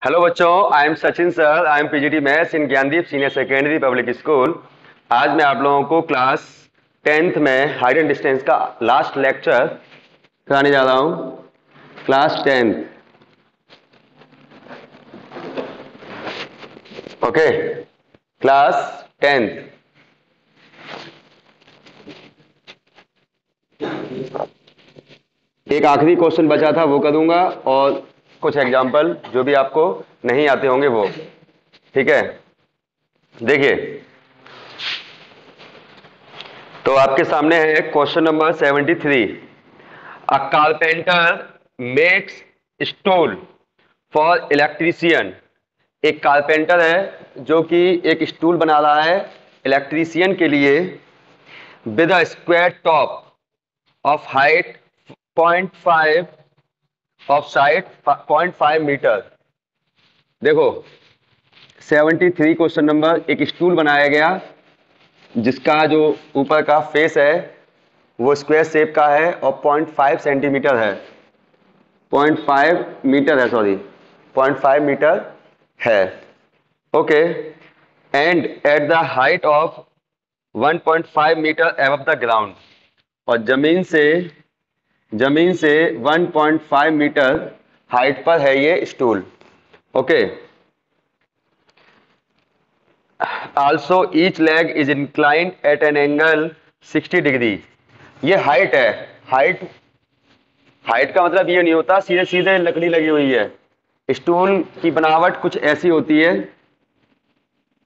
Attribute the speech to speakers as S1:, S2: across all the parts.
S1: Hello बच्चों, I am Sachin sir. I am PGT maths in Gyandeep senior secondary public school. आज मैं आप लोगों को क्लास 10th में हाइट एंड डिस्टेंस का लास्ट लेक्चर कराने जा रहा हूं। Class 10th, okay, class 10th। एक आखिरी क्वेश्चन बचा था वो करूंगा और कुछ एग्जाम्पल जो भी आपको नहीं आते होंगे वो। ठीक है, देखिए तो आपके सामने है question number 73। A carpenter makes stool for electrician. एक कारपेंटर है जो कि एक स्टूल बना रहा है इलेक्ट्रीशियन के लिए, with a square top of height 0.5 of side 0.5 metre. देखो 73 क्वेश्चन नंबर, एक स्टूल बनाया गया जिसका जो ऊपर का फेस है वो स्क्वायर शेप का है और 0.5 सेंटीमीटर है, 0.5 मीटर है, सॉरी 0.5 मीटर है। Okay, and at the height of 1.5 metre above the ground, और जमीन से 1.5 मीटर हाइट पर है ये stool. Okay, also each leg is inclined at an angle 60 degree. ये हाइट है। हाइट हाइट का मतलब ये नहीं होता सीधे सीधे लकड़ी लगी हुई है। स्टूल की बनावट कुछ ऐसी होती है,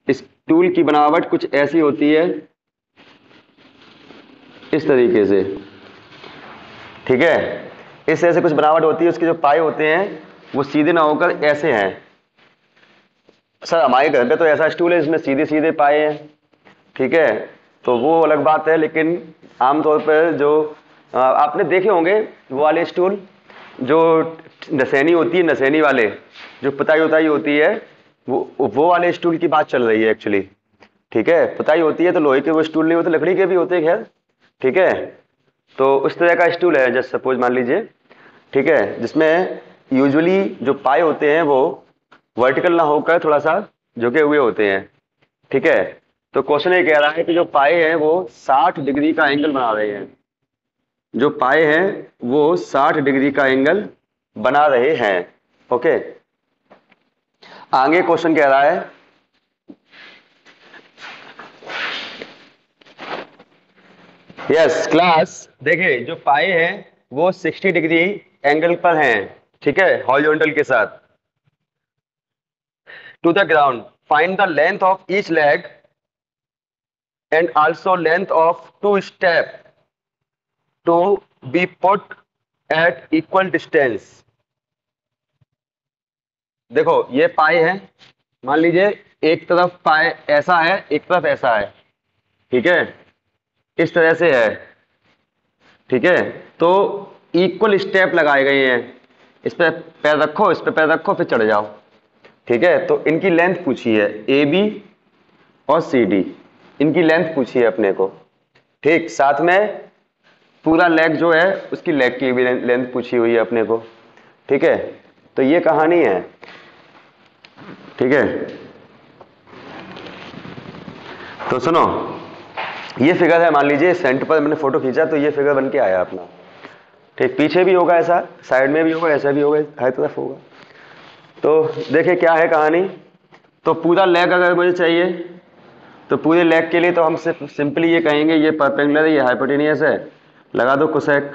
S1: स्टूल की बनावट कुछ ऐसी होती है, इस तरीके से। ठीक है, इस तरह से कुछ बनावट होती है। उसके जो पाए होते हैं वो सीधे ना होकर ऐसे हैं। सर हमारे घर पे तो ऐसा स्टूल है इसमें सीधे सीधे पाए हैं। ठीक है, तो वो अलग बात है, लेकिन आमतौर पर जो आपने देखे होंगे वो वाले स्टूल जो नसैनी होती है, नसैनी वाले जो पुताई उताई होती है, वो वाले स्टूल की बात चल रही है एक्चुअली। ठीक है, पुताई होती है तो लोहे के वो स्टूल नहीं होते, लकड़ी के भी होते हैं खैर। ठीक है, तो उस तरह का स्टूल है, जस्ट सपोज मान लीजिए। ठीक है, जिसमें यूजुअली जो पाए होते हैं वो वर्टिकल ना होकर थोड़ा सा झुके हुए होते हैं। ठीक है, तो क्वेश्चन ये कह रहा है कि जो पाए हैं वो 60 डिग्री का एंगल बना रहे हैं। जो पाए हैं वो 60 डिग्री का एंगल बना रहे हैं। ओके, आगे क्वेश्चन कह रहा है यस क्लास, देखिए जो पाए हैं वो 60 डिग्री एंगल पर हैं। ठीक है, हॉरिजॉन्टल के साथ to the ground. Find the length of each leg and also length of two step to be put at equal distance. देखो ये पाए है, मान लीजिए एक तरफ पाए ऐसा है, एक तरफ ऐसा है। ठीक है, इस तरह से है। ठीक है, तो इक्वल स्टेप लगाए गए हैं। इस पे पैर रखो, इस पे पैर रखो, फिर चढ़ जाओ। ठीक है, तो इनकी लेंथ पूछी है ए बी और सी डी, इनकी लेंथ पूछी है अपने को। ठीक, साथ में पूरा लेग जो है उसकी लेग की भी लेंथ पूछी हुई है अपने को। ठीक है, तो ये कहानी है। ठीक है, तो सुनो, ये फिगर है, मान लीजिए सेंटर पर मैंने फोटो खींचा तो ये फिगर बन के आया अपना। ठीक, पीछे भी होगा ऐसा, साइड में भी होगा, ऐसा भी होगा, हर तरफ होगा। तो देखिए क्या है कहानी। तो पूरा लेग अगर मुझे चाहिए तो पूरे लेग के लिए तो हम सिर्फ सिंपली ये कहेंगे ये परपेंडिकुलर है, ये हाइपोटेनियस है। लगा दो cosec,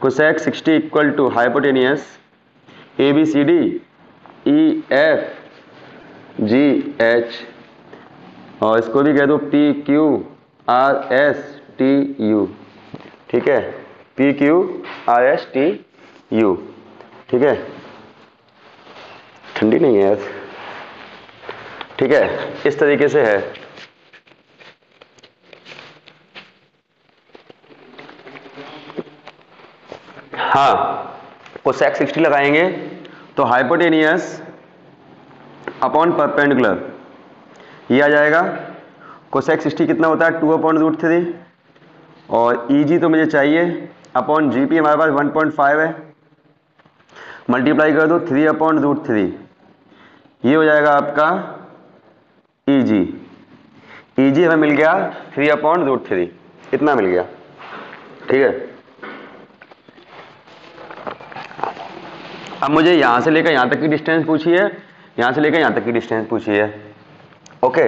S1: cosec 60 equal to hypotenuse A B C D E F G H, और इसको भी कह दो P Q R S T U. ठीक है, P Q R S T U. ठीक है, ठंडी नहीं है यार। ठीक है, इस तरीके से है। हाँ, कोसेक 60 लगाएंगे तो हाइपोटेनियस अपॉन परपेंडिकुलर ये आ जाएगा। कोसेक 60 कितना होता है 2/√3, और ई जी तो मुझे चाहिए अपॉन जी पी हमारे पास 1.5 है, मल्टीप्लाई कर दो 3/√3। ये हो जाएगा आपका ईजी। ईजी हमें मिल गया 3/√3, इतना मिल गया। ठीक है, अब मुझे यहां से लेकर यहां तक की डिस्टेंस पूछी है, यहां से लेकर यहां तक की डिस्टेंस पूछी है। ओके,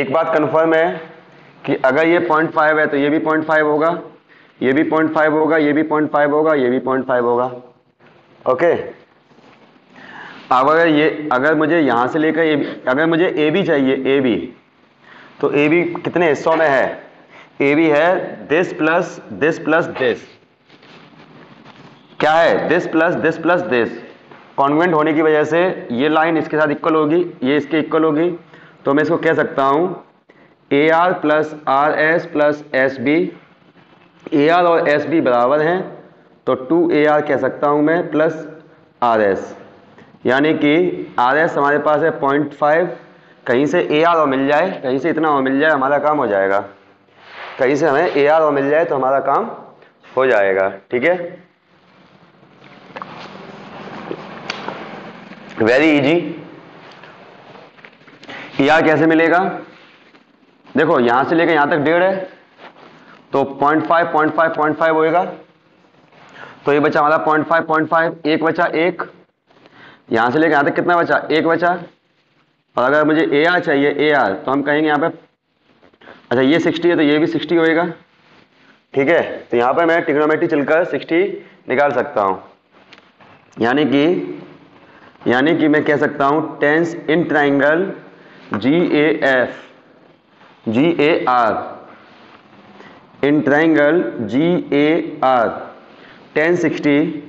S1: एक बात कंफर्म है कि अगर ये 0.5 है तो ये भी 0.5 होगा, ये भी 0.5 होगा, ये भी 0.5 होगा, ये भी 0.5 होगा। ओके, अब अगर मुझे यहां से लेकर अगर मुझे ए बी चाहिए, ए बी, तो ए बी कितने हिस्सों में है? ए बी है this plus this plus this. क्या है? This plus this plus this. Convent होने की वजह से ये लाइन इसके साथ इक्वल होगी, ये इसके इक्वल होगी, तो मैं इसको कह सकता हूं A R plus R S plus S B. A R और एस बी बराबर हैं, तो 2AR कह सकता हूं मैं प्लस आर एस, यानी कि आर एस हमारे पास है 0.5, कहीं से ए आर और मिल जाए, कहीं से इतना और मिल जाए, हमारा काम हो जाएगा। कहीं से हमें ए आर और मिल जाए तो हमारा काम हो जाएगा। ठीक है, वेरी इजी। ए आर कैसे मिलेगा? देखो यहां से लेकर यहां तक 1.5 है, तो 0.5 0.5 0.5 होएगा, तो ये बचा हमारा 0.5 0.5, एक बचा, एक यहां से लेकर यहां तक कितना बचा? एक बचा। और अगर मुझे ए आर चाहिए, ए आर, तो हम कहेंगे यहाँ पे, अच्छा ये 60 है तो ये भी 60 होएगा। ठीक है, तो यहां पर मैं ट्रिग्नोमेट्री चलकर 60 निकाल सकता हूं, यानी कि मैं कह सकता हूं टेंस in triangle GAF GAR, in triangle GAR tan 60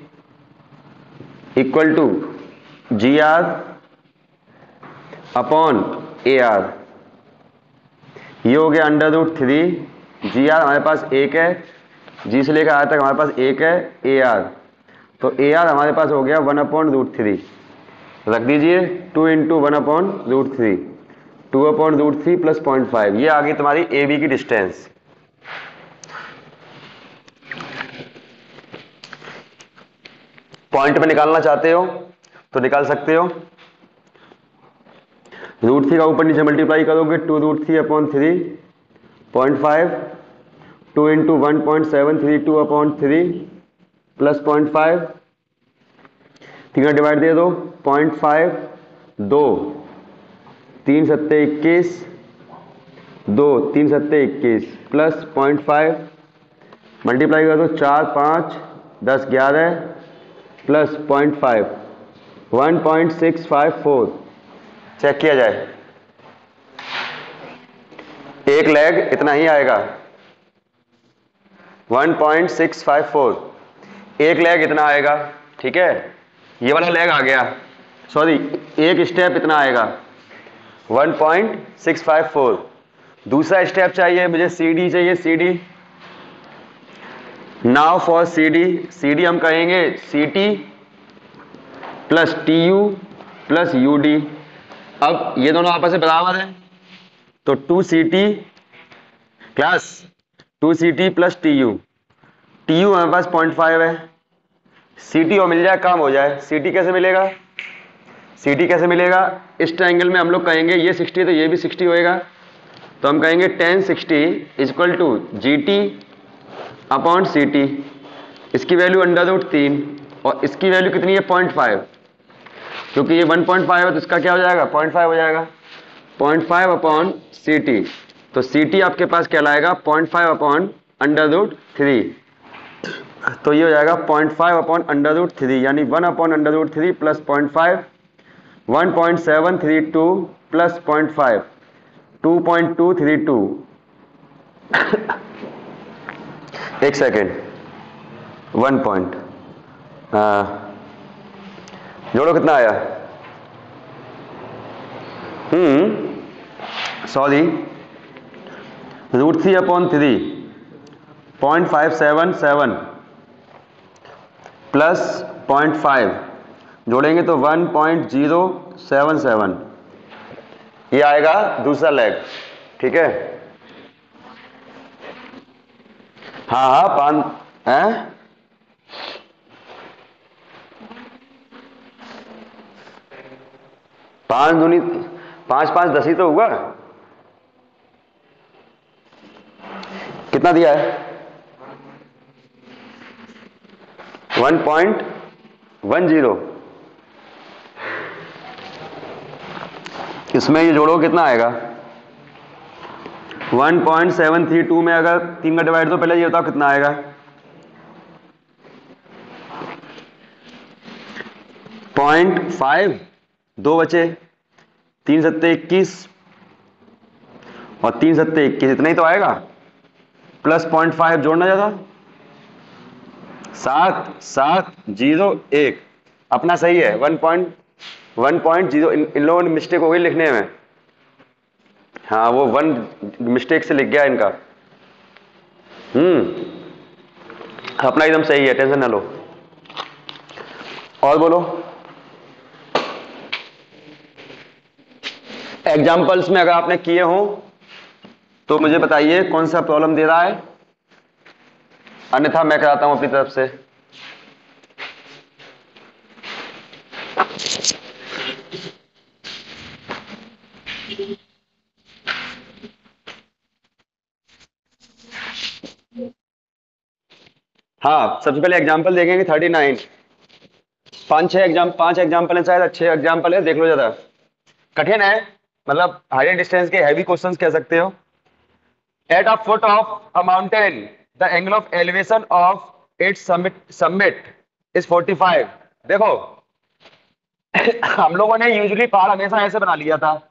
S1: equal to GR upon AR। ये हो गया √3। GR हमारे पास एक है, G से लेकर आर तक हमारे पास एक है, AR, तो AR हमारे पास हो गया 1/√3। रख दीजिए 2 × 1/√3, 2/√3 प्लस 0.5, ये आ गई तुम्हारी AB की डिस्टेंस। पॉइंट में निकालना चाहते हो तो निकाल सकते हो। √3 का ऊपर नीचे मल्टीप्लाई करोगे, 2√3/3 0.5, 2 × 1.732/3 प्लस 0.5, 3 डिवाइड दे दो, 0.5, 2 3 सत्ते 21, 2 3 सत्ते 21 प्लस 0.5, मल्टीप्लाई कर दो, 4 5 10 11 प्लस 0.5, 1.654। चेक किया जाए, एक लेग इतना ही आएगा, 1.654, एक लेग इतना आएगा। ठीक है, ये वाला लेग आ गया, सॉरी एक स्टेप इतना आएगा 1.654। दूसरा स्टेप चाहिए मुझे, CD चाहिए, CD। नाउ फॉर CD हम कहेंगे CT plus TU plus UD। अब ये दोनों आपस में बराबर हैं, तो 2CT plus 2CT plus TU हमारे पास 0.5 है, CT और मिल जाए, काम हो जाए। CT कैसे मिलेगा? CT कैसे मिलेगा? इस ट्रायंगल में हम लोग कहेंगे ये 60 है तो ये भी 60 होएगा, तो हम कहेंगे tan 60 equal to GT upon CT। इसकी वैल्यू √3 और इसकी वैल्यू कितनी है? 0.5, क्योंकि ये 1.5 है तो इसका क्या हो जाएगा? 0.5 हो जाएगा, 0.5 अपॉन CT। तो CT आपके पास कहलाएगा 0.5 अपॉन √3, तो ये हो जाएगा 0.5 अपॉन √3, यानी 1/√3 प्लस 0.5, 1.732 प्लस 0.5, 2.232। एक सेकेंड, 1 पॉइंट जोड़ो, कितना आया? सॉरी, √3/3 0.577 प्लस 0.5 जोड़ेंगे तो 1.077, ये आएगा दूसरा लेग। ठीक है, हाँ हाँ, 5 है, पांच दूनी, पांच पांच 10 ही तो हुआ। कितना दिया है? 1.10। इसमें ये जोड़ो कितना आएगा? 1.732 में अगर 3 का डिवाइड, तो पहले ये बताओ कितना आएगा? 0.5, 2 बचे, 3 सत्ते 21 और 3 सत्ते 21, इतना ही तो आएगा। प्लस 0.5 जोड़ना ज्यादा, 7.701 अपना सही है। 1.10। इन लोगों ने मिस्टेक हो गई लिखने में। हाँ, वो 1 मिस्टेक से लिख गया इनका। अपना एकदम सही है, टेंशन ना लो। और बोलो। एग्जाम्पल्स में अगर आपने किए हो तो मुझे बताइए कौन सा प्रॉब्लम दे रहा है, अन्यथा मैं कराता हूं अपनी तरफ से। हाँ, सबसे पहले एग्जाम्पल देखेंगे 39। 5 एग्जाम्पल है, शायद अच्छे एग्जाम्पल है, देख लो ज्यादा। कठिन है, मतलब हायर डिस्टेंस के हैवी क्वेश्चंस कह सकते हो। At a foot of a mountain the angle of elevation of its summit is 45। देखो हम लोगों ने यूजुअली पहाड़ हमेशा ऐसे बना लिया था।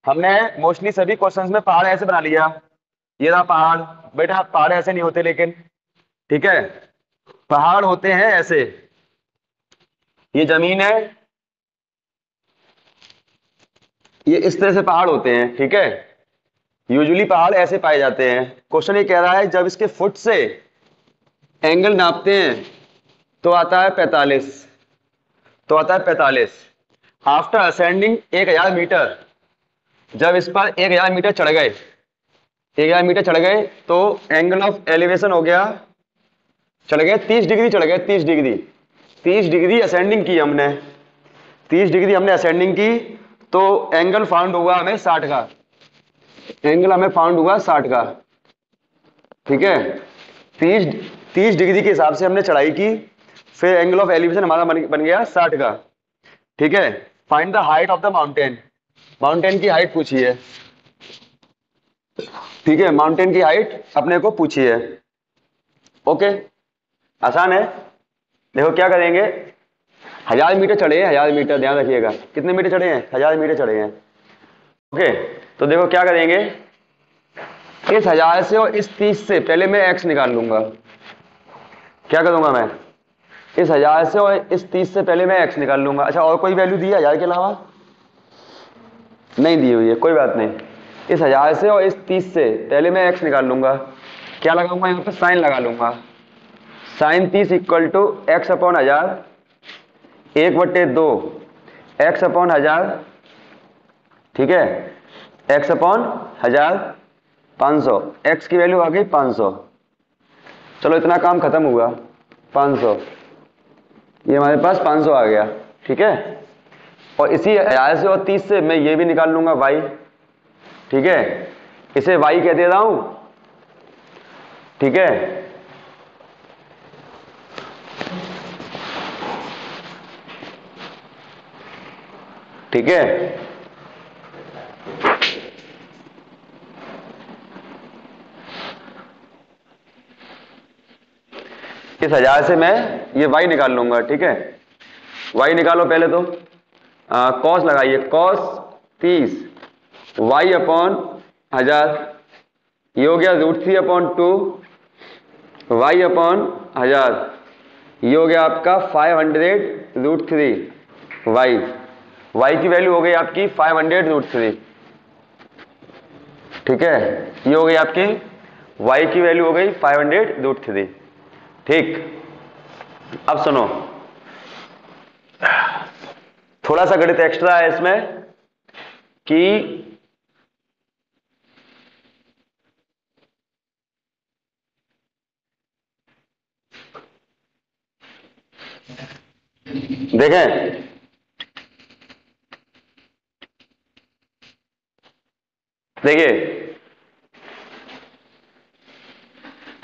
S1: हमने मोस्टली सभी क्वेश्चंस में पहाड़ ऐसे बना लिया। ये रहा पहाड़। बेटा पहाड़ ऐसे नहीं होते लेकिन, ठीक है, पहाड़ होते हैं ऐसे। ये जमीन है, ये इस तरह से पहाड़ होते हैं, ठीक है। यूजुअली पहाड़ ऐसे पाए जाते हैं। क्वेश्चन ये कह रहा है जब इसके फुट से एंगल नापते हैं तो आता है 45, तो आता है 45। आफ्टर असेंडिंग 1000 मीटर, जब इस पर 1000 मीटर चढ़ गए, 1000 मीटर चढ़ गए तो एंगल ऑफ एलिवेशन हो गया, चढ़ गए 30 डिग्री, चढ़ गए 30 डिग्री। 30 डिग्री असेंडिंग की हमने, 30 डिग्री हमने असेंडिंग की, तो एंगल फाउंड हुआ हमें 60 का। एंगल हमें फाउंड हुआ 60 का, ठीक है। 30 30 डिग्री के हिसाब से हमने चढ़ाई की, फिर एंगल ऑफ एलिवेशन हमारा बन गया 60 का, ठीक है। Find the height of the mountain, mountain की हाइट पूछी है, ठीक है। माउंटेन की हाइट अपने को पूछी है, ओके। आसान है। देखो क्या करेंगे, 1000 मीटर चढ़े हैं, 1000 मीटर, ध्यान रखिएगा कितने मीटर चढ़े हैं, 1000 मीटर चढ़े हैं, ओके। तो देखो क्या करेंगे, इस 1000 से और इस 30 से पहले मैं x निकाल लूंगा। क्या करूंगा मैं, इस 1000 से और इस 30 से पहले मैं x निकाल लूंगा। अच्छा, और कोई वैल्यू दी है 1000 के अलावा? नहीं दी हुई है, कोई बात नहीं। इस 1000 से और इस 30 से पहले मैं x निकाल लूंगा। क्या लगाऊंगा यहाँ पे, साइन लगा लूंगा। Sine 30 equal to x upon 1000, 1/2 x upon 1000, ठीक है। X upon 1000, 500। एक्स की वैल्यू आ गई 500। चलो इतना काम खत्म हुआ, 500, ये हमारे पास 500 आ गया, ठीक है। और इसी 1000 से और 30 से मैं ये भी निकाल लूंगा y, ठीक है। इसे y कह दे रहा हूं, ठीक है। ठीक है, इस 1000 से मैं ये y निकाल लूंगा, ठीक है। y निकालो पहले तो, कॉस लगाइए, कॉस 30 y अपॉन 1000, ये हो गया √3/2 y अपॉन 1000, ये हो गया आपका 500 √3 y की वैल्यू हो गई आपकी 500 √3, ठीक है। ये हो गई आपकी y की वैल्यू हो गई 500 √3, ठीक। अब सुनो, थोड़ा सा गणित एक्स्ट्रा है इसमें कि देखें, देखिए,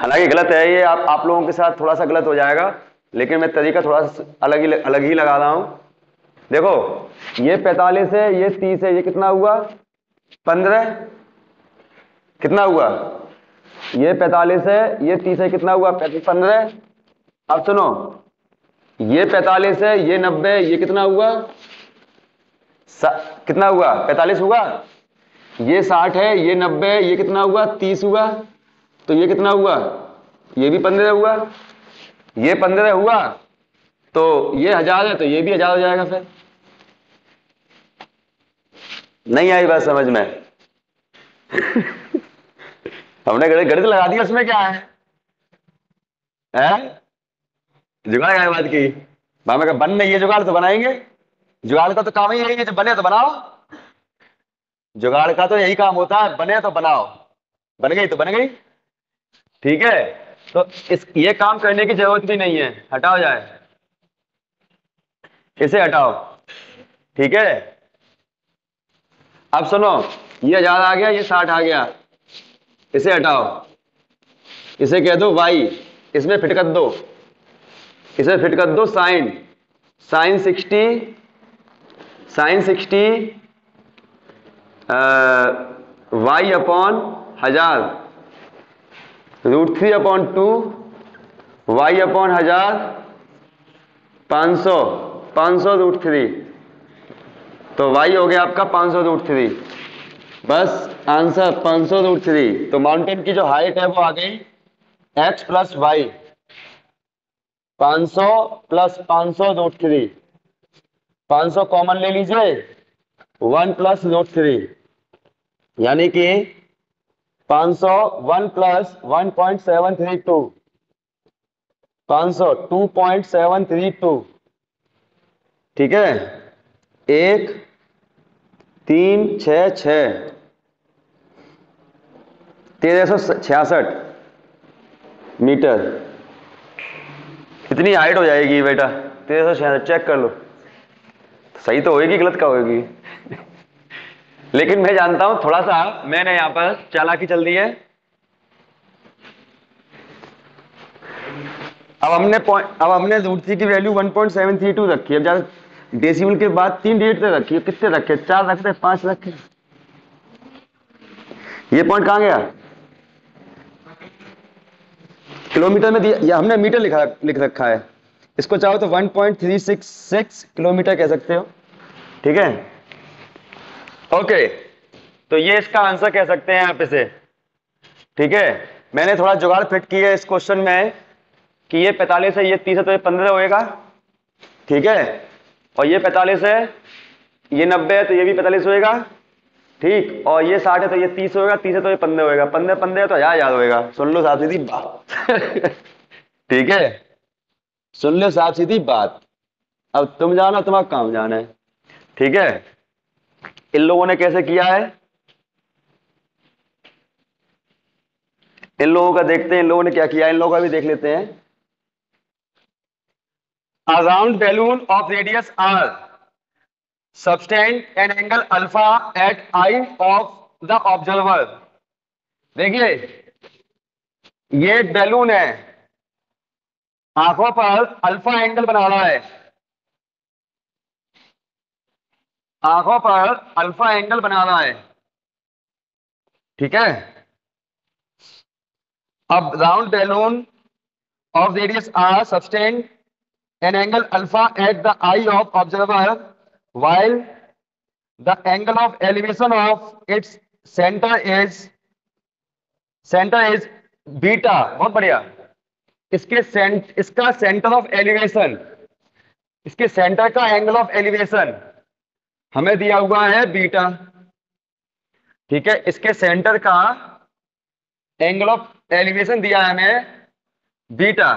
S1: हालांकि गलत है ये, आप लोगों के साथ थोड़ा सा गलत हो जाएगा, लेकिन मैं तरीका थोड़ा सा अलग ही लगा रहा हूं। देखो, ये 45 है, ये 30 है, ये कितना हुआ? 15। कितना हुआ? ये 45 है, ये 30 है, कितना हुआ? 15। अब सुनो, ये 45 है, ये 90 है, ये कितना हुआ? कितना हुआ? 45 हुआ। ये 60 है, ये 90 है, ये कितना हुआ? 30 हुआ। तो ये कितना हुआ? ये भी 15 हुआ। ये 15 हुआ, तो ये 1000 है, तो ये भी 1000 हो जाएगा। फिर नहीं आई बात समझ में? हमने गणित लगा दिया, उसमें क्या है? हैं? जुगाड़ क्या बात की? भाई मैं बन नहीं है जुगाड़, तो बनाएंगे। जुगाड़ का तो काम ही यही है, जब बने तो बनाओ। जुगाड़ का तो यही काम होता है, बने तो बनाओ। बन गई तो बन गई। ठीक है, तो इस ये काम करने की जरूरत भी नहीं है, हटाओ जाए, इसे हटाओ। ठीक है, अब सुनो, ये 1000 आ गया, ये 60 आ गया, इसे हटाओ, इसे कह दो y, इसमें फिट कर दो, इसे फिट कर दो sine, sine 60, sine 60 y upon 1000, √3/2 y upon 1000, 500, 500√3, तो y हो गया आपका 500√3। बस आंसर 500√3। तो माउंटेन की जो हाइट है वो आ गई x + y, 500 + 500√3, 500 कॉमन ले लीजिए, 1 + √3, यानी कि 500, 1 + 1.732, 500 2.732। ठीक है, 1 3 6 6, 1366 मीटर, इतनी हाइट हो जाएगी बेटा। 1366 चेक कर लो, सही तो होएगी, गलत का होएगी? लेकिन मैं जानता हूं थोड़ा सा मैंने यहां पर चालाकी चल दी है। अब हमने √3 की वैल्यू 1.732 रखी है। अब ज्यादा डेसिमल के बाद 3 डिजिट तक रखी है। कितने रखे? 4 रखते, 5 रखे। ये पॉइंट कहां गया? किलोमीटर में दिया, या हमने मीटर लिख रखा है। इसको चाहो तो 1.366 किलोमीटर कह सकते हो। ठीक है, ओके, तो ये इसका आंसर कह सकते हैं आप इसे। ठीक है, मैंने थोड़ा जुगाड़ फिट की है इस क्वेश्चन में कि ये 45 है, ये 30 है, तो ये 15 होएगा। ठीक है, और ये 45 है, ये 90 है, तो ये भी 45 होएगा। ठीक, और ये 60 है, तो ये 30 होएगा, 30 है, तो ये 15 होएगा, 15 15 है, तो 1000 होएगा। सुन लो साहब सीधी बात। ठीक है, सुन लो साहब सीधी बात। अब तुम जानो, तुम्हारा काम जाना है। ठीक है, इन लोगों ने कैसे किया है, इन लोगों का देखते हैं, इन लोगों ने क्या किया, इन लोगों का भी देख लेते हैं। A round balloon of radius r subtend an angle alpha at eye of the observer। देखिए, ये बैलून है, आंखों पर अल्फा एंगल बना रहा है, आंखों पर अल्फा एंगल बना रहा है। ठीक है, अब round balloon of radius r sustain an angle alpha at the eye of observer while the angle of elevation of its center is beta। बहुत बढ़िया। इसका सेंटर ऑफ एलिवेशन, इसके सेंटर का एंगल ऑफ एलिवेशन हमें दिया हुआ है beta. ठीक है, इसके सेंटर का एंगल ऑफ एलिवेशन दिया है हमें बीटा।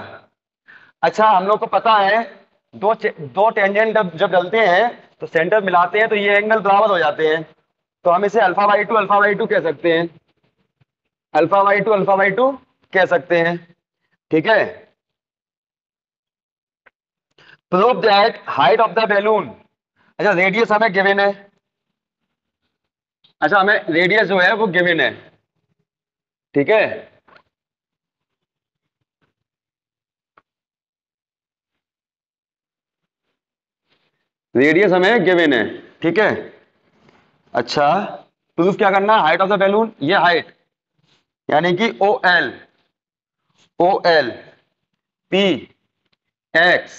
S1: अच्छा, हम लोग को पता है दो टेंजेंट जब डलते हैं तो सेंटर मिलाते हैं तो ये एंगल बराबर हो जाते हैं, तो हम इसे अल्फा/2 कह सकते हैं, अल्फा/2 कह सकते हैं। ठीक है, prove that height of the balloon. अच्छा, रेडियस हमें गिवन है, अच्छा, हमें रेडियस जो है वो गिवन है, ठीक है। रेडियस हमें गिवन है, ठीक है। अच्छा, प्रूफ क्या करना है? हाइट ऑफ द बैलून, ये हाइट यानी कि O L, O L P X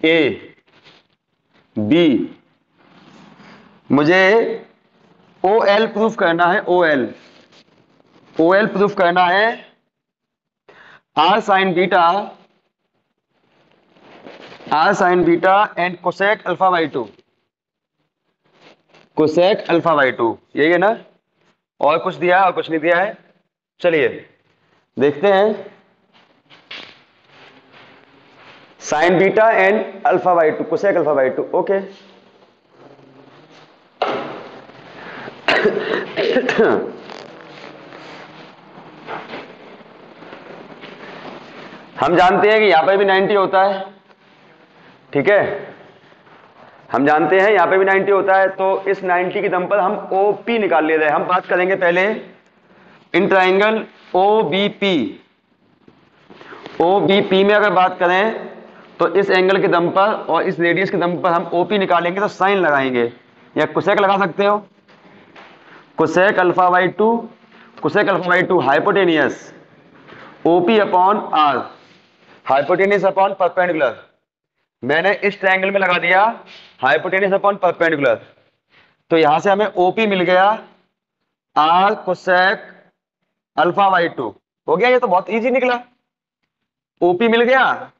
S1: A B, मुझे ओ एल प्रूफ करना है, O L, O L proof करना है। R sine beta, R sine beta and cosec alpha by two, cosec alpha by two, यही है ना? और कुछ दिया है और कुछ नहीं दिया है? चलिए देखते हैं। Sign beta and alpha by two, cosec alpha by to, okay. हम जानते हैं कि यहां पर भी 90 होता है, ठीक है। हम जानते हैं यहां पे भी 90 होता है, तो इस 90 के दम पर हम OP निकाल ले रहे हैं। हम बात करेंगे पहले इन ट्राइंगल OBP, OBP में अगर बात करें तो इस एंगल के दम पर और इस रेडियस के दम पर हम OP निकालेंगे तो साइन लगाएंगे, या कोसेक लगा सकते हो, cosec alpha by two, cosec alpha by to hypotenuse, OP upon R, hypotenuse upon perpendicular. मैंने इस ट्रायंगल में लगा दिया हाइपोटेनियस अपॉन परपेंडिकुलर, तो यहां से हमें ओपी मिल गया R cosec alpha by two, हो गया। ये तो बहुत इजी निकला, ओपी मिल गया।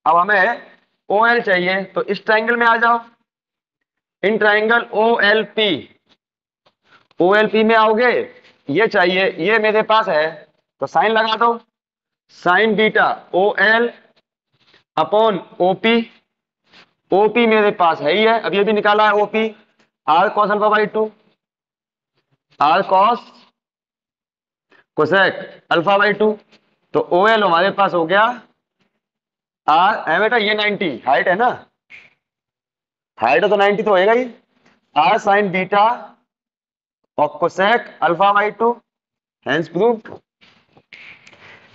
S1: अब हमें ओ एल चाहिए, तो इस ट्रायंगल में आ जाओ, in triangle O L P, O L P में आओगे, ये चाहिए, ये मेरे पास है, तो साइन लगा दो, sine beta O L upon OP, OP मेरे पास है ही है, अब ये भी निकाला है OP, R cos alpha by two, R cos cosec alpha by two, तो ओ एल हमारे पास हो गया आर है बेटा, ये 90 हाइट है ना, हाइट है तो 90 तो होएगा ही, आर साइन बीटा और cosec alpha by to, hence proved.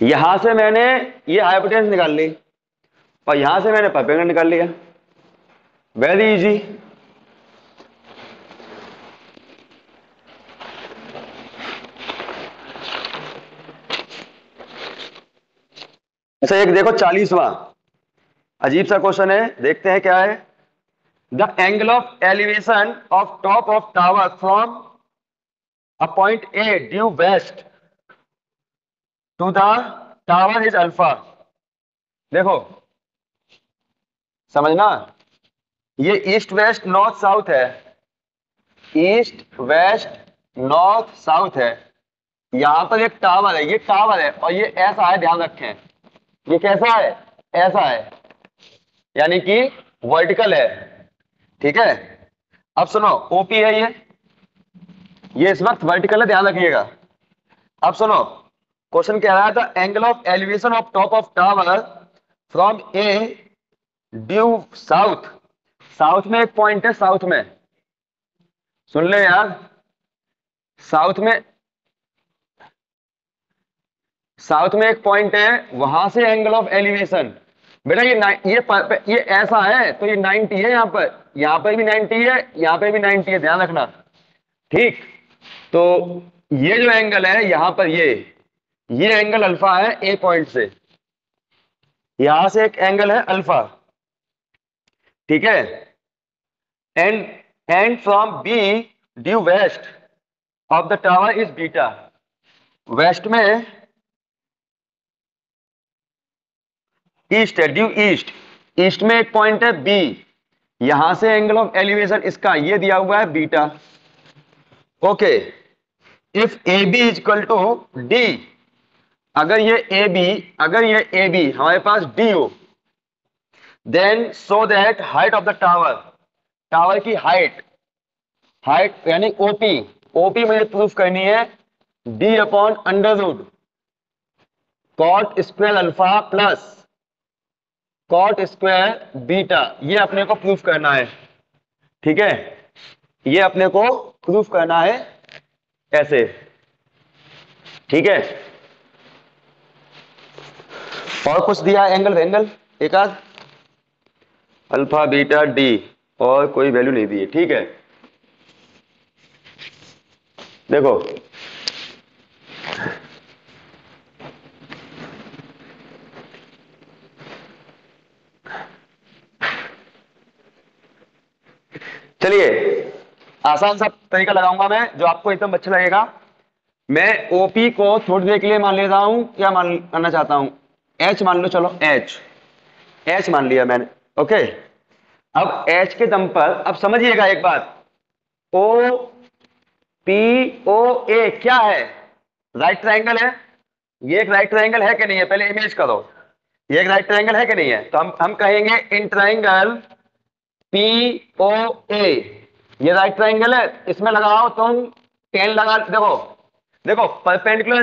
S1: यहां से मैंने ये हाइपोटेन्यूस निकाल ली और यहां से मैंने परपेंडिकुलर निकाल लिया, वेरी इजी। अच्छा, एक देखो 40वां, अजीब सा क्वेश्चन है, देखते हैं क्या है। The angle of elevation of top of tower from a point A due west to the tower is alpha. देखो समझना, ये ईस्ट वेस्ट नॉर्थ साउथ है, ईस्ट वेस्ट नॉर्थ साउथ है, यहां पर एक टावर है, ये टावर है और ये ऐसा है, ध्यान रखें, ये कैसा है, ऐसा है, यानी कि वर्टिकल है, ठीक है। अब सुनो, ओपी है ये इस वक्त वर्टिकल है, ध्यान रखिएगा। अब सुनो, क्वेश्चन कह रहा था angle of elevation of top of tower from A due south, south में एक पॉइंट है, साउथ में सुन ले यार, साउथ में, साउथ में एक पॉइंट है, वहां से एंगल ऑफ एलिवेशन, बेटा ये ऐसा है तो ये 90 है, यहां पर भी 90 है, यहां पर भी 90 है, ध्यान रखना, ठीक। तो ये जो एंगल है यहां पर, ये एंगल अल्फा है, ए पॉइंट से, यहां से एक एंगल है अल्फा, ठीक है। And and from B due west of the tower is beta, west में ईस्ट है, ड्यू ईस्ट, ईस्ट में एक पॉइंट है बी, यहां से एंगल ऑफ एलिवेशन इसका ये दिया हुआ है beta, okay. If A B is equal to D, अगर ये ए बी हमारे पास डी हो, then so that height of the tower, tower की हाइट, हाइट यानी ओपी, ओपी मुझे प्रूफ करनी है D upon under root cot square alpha plus cot square beta, ये अपने को प्रूफ करना है, ठीक है। ये अपने को प्रूफ करना है ऐसे, ठीक है। और कुछ दिया एंगल वेंगल एक आध, अल्फा बीटा डी, और कोई वैल्यू नहीं दी है, ठीक है। देखो चलिए आसान सा तरीका लगाऊंगा मैं जो आपको एकदम अच्छा लगेगा। मैं ओपी को थोड़ी देर के लिए मान लेता हूं, क्या मानना चाहता हूं, एच मान लो, चलो एच, एच मान लिया मैंने, ओके। अब एच के दम पर अब समझिएगा एक बात, ओ पी ओ ए क्या है, राइट ट्रायंगल है। ये एक राइट ट्रायंगल है कि नहीं है, पहले इमेज करो। ये एक राइट ट्रायंगल है कि नहीं है, तो हम कहेंगे इन ट्रायंगल पी ओ ए, ये राइट ट्रायंगल है, इसमें लगाओ तुम टेन लगा, देखो देखो परपेंडिकुलर